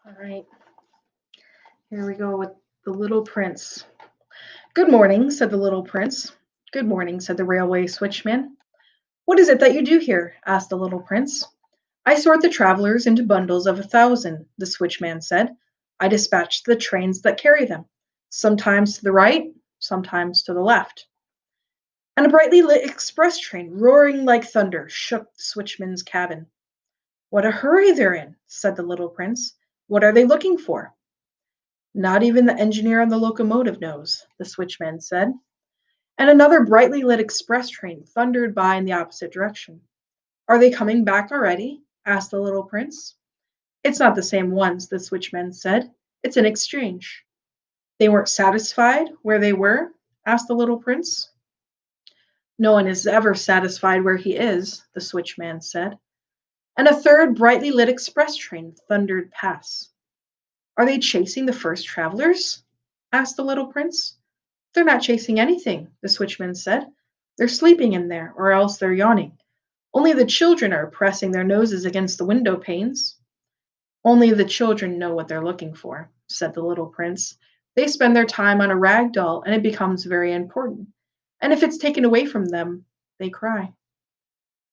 All right, here we go with the little prince. Good morning, said the little prince. Good morning, said the railway switchman. What is it that you do here? Asked the little prince. I sort the travelers into bundles of 1,000, the switchman said. I dispatch the trains that carry them, sometimes to the right, sometimes to the left. And a brightly lit express train, roaring like thunder, shook the switchman's cabin. What a hurry they're in, said the little prince. What are they looking for? Not even the engineer on the locomotive knows, the switchman said. And another brightly lit express train thundered by in the opposite direction. Are they coming back already? Asked the little prince. It's not the same ones, the switchman said. It's an exchange. They weren't satisfied where they were? Asked the little prince. No one is ever satisfied where he is, the switchman said. And a third brightly lit express train thundered past. Are they chasing the first travelers? Asked the little prince. They're not chasing anything, the switchman said. They're sleeping in there, or else they're yawning. Only the children are pressing their noses against the window panes. Only the children know what they're looking for, said the little prince. They spend their time on a rag doll, and it becomes very important. And if it's taken away from them, they cry.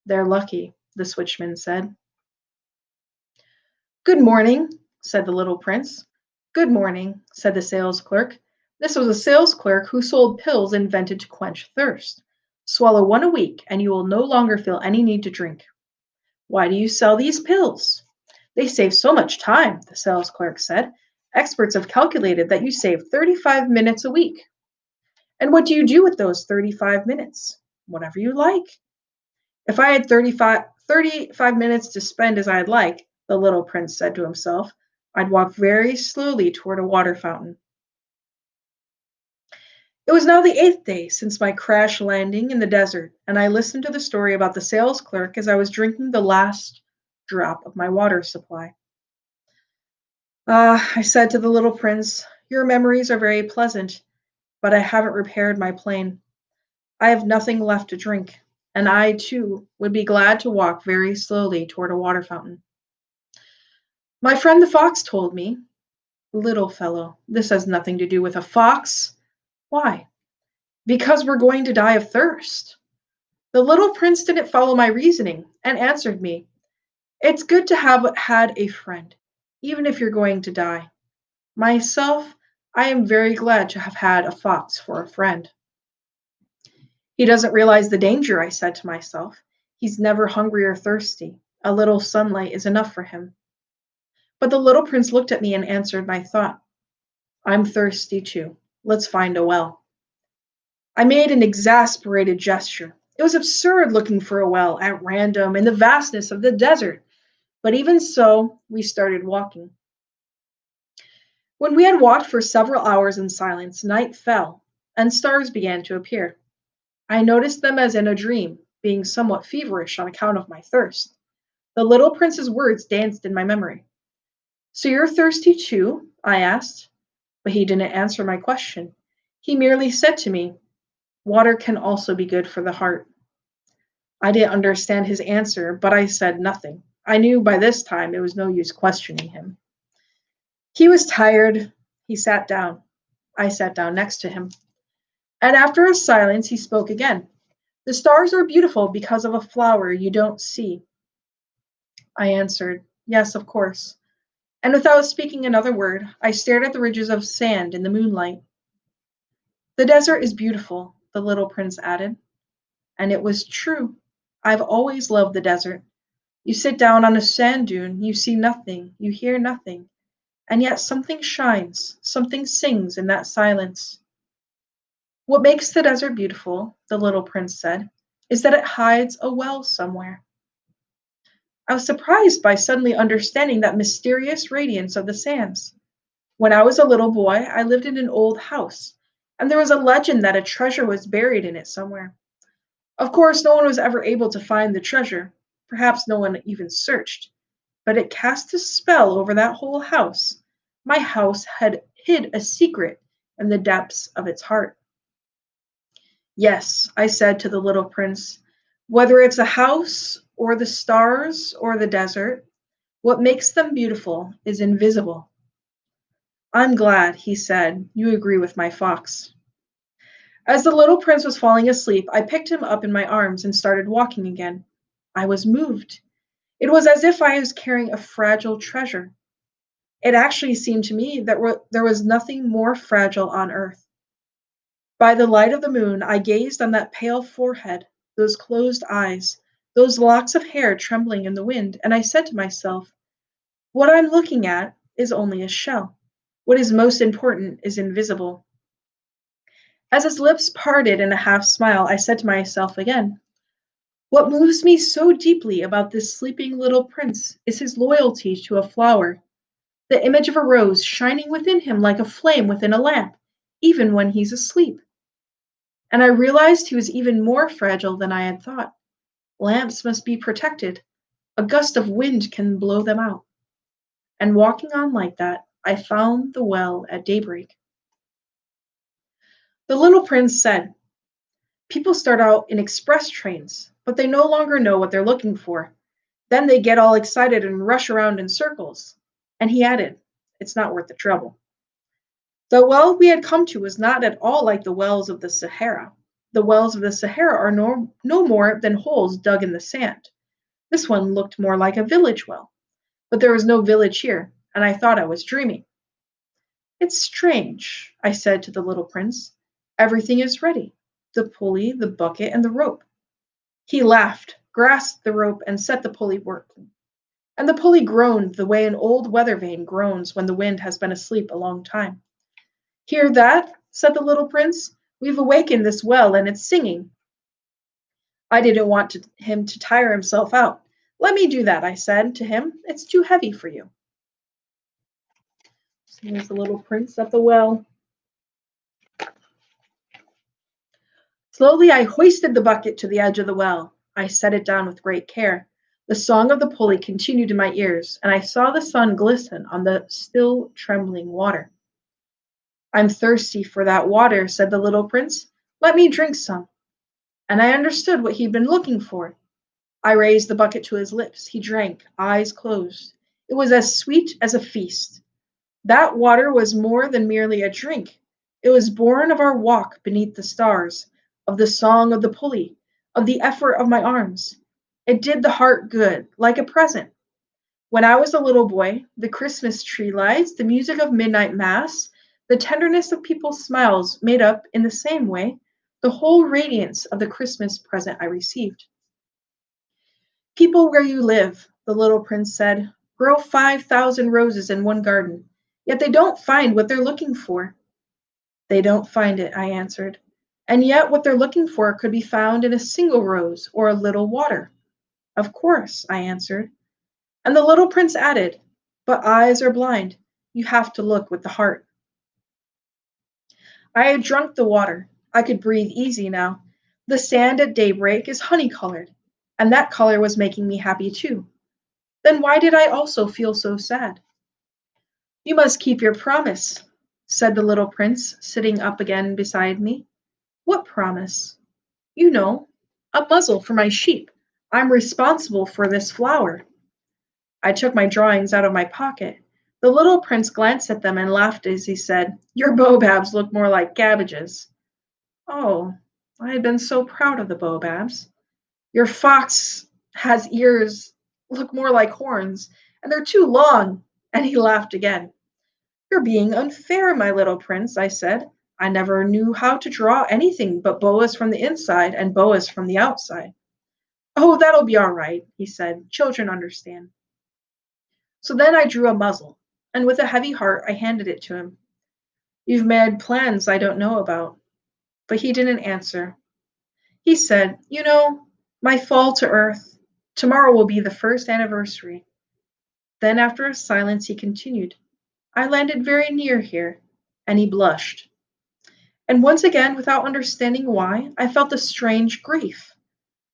They're lucky, the switchman said. Good morning, said the little prince. Good morning, said the sales clerk. This was a sales clerk who sold pills invented to quench thirst. Swallow one a week, and you will no longer feel any need to drink. Why do you sell these pills? They save so much time, the sales clerk said. Experts have calculated that you save 35 minutes a week. And what do you do with those 35 minutes? Whatever you like. If I had 35 minutes to spend as I'd like, the little prince said to himself, I'd walk very slowly toward a water fountain. It was now the 8th day since my crash landing in the desert, and I listened to the story about the sales clerk as I was drinking the last drop of my water supply. Ah, I said to the little prince, your memories are very pleasant, but I haven't repaired my plane. I have nothing left to drink, and I, too, would be glad to walk very slowly toward a water fountain. My friend the fox told me, little fellow, this has nothing to do with a fox. Why? Because we're going to die of thirst. The little prince didn't follow my reasoning and answered me, it's good to have had a friend, even if you're going to die. Myself, I am very glad to have had a fox for a friend. He doesn't realize the danger, I said to myself. He's never hungry or thirsty. A little sunlight is enough for him. But the little prince looked at me and answered my thought. I'm thirsty too. Let's find a well. I made an exasperated gesture. It was absurd looking for a well at random in the vastness of the desert. But even so, we started walking. When we had walked for several hours in silence, night fell, and stars began to appear. I noticed them as in a dream, being somewhat feverish on account of my thirst. The little prince's words danced in my memory. So you're thirsty too? I asked. But he didn't answer my question. He merely said to me, water can also be good for the heart. I didn't understand his answer, but I said nothing. I knew by this time it was no use questioning him. He was tired. He sat down. I sat down next to him. And after a silence, he spoke again. The stars are beautiful because of a flower you don't see. I answered, yes, of course. And without speaking another word, I stared at the ridges of sand in the moonlight. The desert is beautiful, the little prince added. And it was true. I've always loved the desert. You sit down on a sand dune, you see nothing, you hear nothing, and yet something shines, something sings in that silence. What makes the desert beautiful, the little prince said, is that it hides a well somewhere. I was surprised by suddenly understanding that mysterious radiance of the sands. When I was a little boy, I lived in an old house, and there was a legend that a treasure was buried in it somewhere. Of course, no one was ever able to find the treasure. Perhaps no one even searched. But it cast a spell over that whole house. My house had hid a secret in the depths of its heart. Yes, I said to the little prince, whether it's a house or the stars or the desert, What makes them beautiful is invisible. I'm glad, he said, you agree with my fox. As the little prince was falling asleep, I picked him up in my arms and started walking again. I was moved. It was as if I was carrying a fragile treasure. It actually seemed to me that there was nothing more fragile on earth. By the light of the moon, I gazed on that pale forehead, those closed eyes, those locks of hair trembling in the wind, and I said to myself, what I'm looking at is only a shell. What is most important is invisible. As his lips parted in a half smile, I said to myself again, what moves me so deeply about this sleeping little prince is his loyalty to a flower, the image of a rose shining within him like a flame within a lamp, even when he's asleep. And I realized he was even more fragile than I had thought. Lamps must be protected. A gust of wind can blow them out. And walking on like that, I found the well at daybreak. The little prince said, people start out in express trains, but they no longer know what they're looking for. Then they get all excited and rush around in circles. And he added, it's not worth the trouble. The well we had come to was not at all like the wells of the Sahara. The wells of the Sahara are no more than holes dug in the sand. This one looked more like a village well, but there was no village here, and I thought I was dreaming. It's strange, I said to the little prince. Everything is ready, the pulley, the bucket, and the rope. He laughed, grasped the rope, and set the pulley working. And the pulley groaned the way an old weather vane groans when the wind has been asleep a long time. Hear that? Said the little prince. We've awakened this well, and it's singing. I didn't want him to tire himself out. Let me do that, I said to him. It's too heavy for you. So there's the little prince at the well. Slowly I hoisted the bucket to the edge of the well. I set it down with great care. The song of the pulley continued in my ears, and I saw the sun glisten on the still trembling water. I'm thirsty for that water, said the little prince. Let me drink some. And I understood what he'd been looking for. I raised the bucket to his lips. He drank, eyes closed. It was as sweet as a feast. That water was more than merely a drink. It was born of our walk beneath the stars, of the song of the pulley, of the effort of my arms. It did the heart good, like a present. When I was a little boy, the Christmas tree lights, the music of midnight mass, the tenderness of people's smiles made up, in the same way, the whole radiance of the Christmas present I received. People where you live, the little prince said, grow 5,000 roses in one garden, yet they don't find what they're looking for. They don't find it, I answered. And yet what they're looking for could be found in a single rose or a little water. Of course, I answered. And the little prince added, but eyes are blind. You have to look with the heart. I had drunk the water. I could breathe easy now. The sand at daybreak is honey-colored, and that color was making me happy too. Then why did I also feel so sad? You must keep your promise, said the little prince, sitting up again beside me. What promise? You know, a muzzle for my sheep. I'm responsible for this flower. I took my drawings out of my pocket. The little prince glanced at them and laughed as he said, your baobabs look more like cabbages. Oh, I had been so proud of the baobabs. Your fox has ears look more like horns, and they're too long. And he laughed again. You're being unfair, my little prince, I said. I never knew how to draw anything but boas from the inside and boas from the outside. Oh, that'll be all right, he said. Children understand. So then I drew a muzzle, and with a heavy heart I handed it to him. You've made plans I don't know about. But he didn't answer. He said, you know, my fall to earth, tomorrow will be the first anniversary. Then after a silence he continued, I landed very near here, and he blushed. And once again, without understanding why, I felt a strange grief.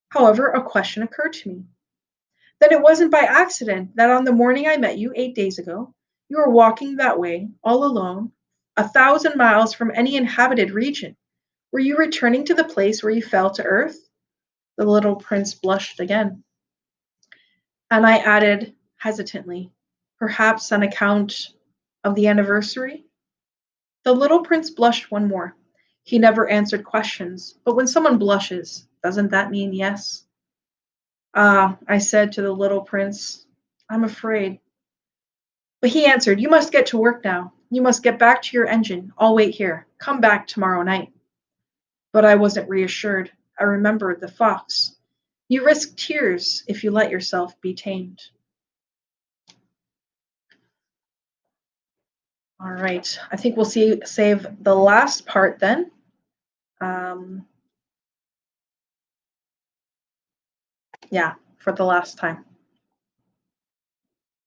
However, a question occurred to me. Then it wasn't by accident that on the morning I met you 8 days ago, you were walking that way, all alone, 1,000 miles from any inhabited region. Were you returning to the place where you fell to earth? The little prince blushed again. And I added, hesitantly. Perhaps on account of the anniversary? The little prince blushed one more. He never answered questions, but when someone blushes, doesn't that mean yes? Ah, I said to the little prince, I'm afraid. But he answered, You must get to work now. You must get back to your engine. I'll wait here. Come back tomorrow night. But I wasn't reassured. I remembered the fox. You risk tears if you let yourself be tamed. All right. I think we'll save the last part then. Um, yeah, for the last time.